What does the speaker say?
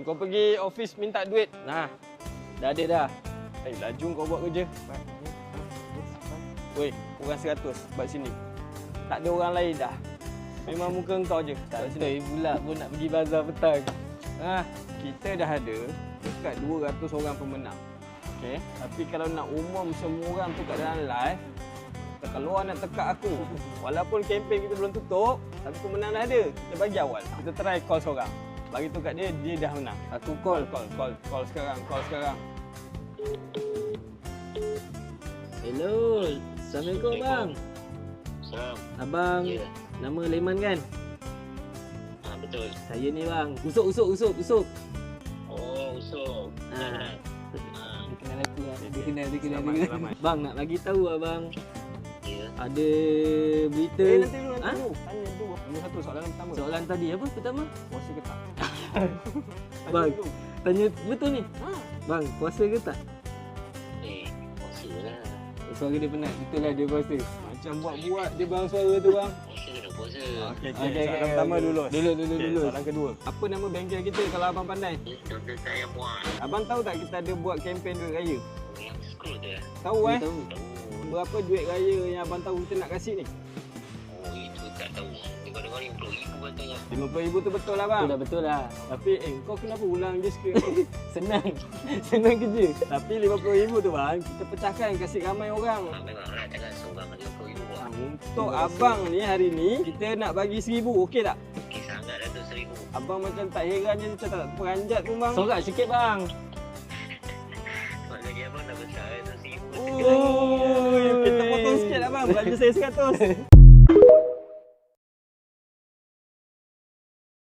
Kau pergi office minta duit. Nah, dah ada dah. Laju kau buat kerja. Woi, orang 100 kat sini. Tak ada orang lain dah. Memang muka kau je. Tak betul pula pun nak pergi bazar petang. Kita dah ada dekat 200 orang pemenang. Okey, tapi kalau nak umum semua orang tu kat dalam live, kalau orang nak tekak aku, walaupun kempen kita belum tutup, tapi pemenang dah ada. Kita bagi awal. Kita try call seorang. Bagi tu kat dia, dia dah menang. Aku call. Call sekarang. Hello. Assalamualaikum bang. Salam. Abang Ya. nama Leman kan? Betul. Saya ni bang. Usuk. Oh, Usop. Dia kenal aku lah. Dia kenal. Selamat. Bang nak bagi tahu abang. Ya. Ada berita. Nanti dulu. Tanya dulu. Nombor satu soalan pertama. Soalan tadi apa pertama? Puasa ke tak? Bang. Dulu. Tanya betul ni. Bang, puasa ke tak? Puasa lah. Suara dia penat. Betul lah dia puasa. Macam buat dia bang suara tu bang. Puasa kena puasa. Okey. Okey, Soalan pertama dulu. Dulu. Soalan kedua. Apa nama bengkel kita kalau abang pandai? Doktor saya buat. Abang tahu tak kita ada buat kempen duit raya? Yang scroll tu ya. Tahu Dia eh? tahu. Berapa duit raya yang abang tahu kita nak kasih ni? Oh, itu tak tahu. Dengar-dengar RM50,000 katanya. RM50,000 tu betul lah bang. Betul lah. Tapi kau kenapa ulang je skrip tu? Senang. Senang kerja. Tapi RM50,000 tu bang, kita pecahkan kasih ramai orang. Memanglah takkan seorang lagi RM50,000 buat. Untuk abang ni hari ni, kita nak bagi RM1,000, okey tak? Okey sangat dah tu RM1,000. Abang macam tak heran je, macam tak peranjat pun bang. Sorak sikit bang. Sebab lagi abang dah besar tu RM1,000. Oh, kita potong sikit lah bang, belanja saya 100.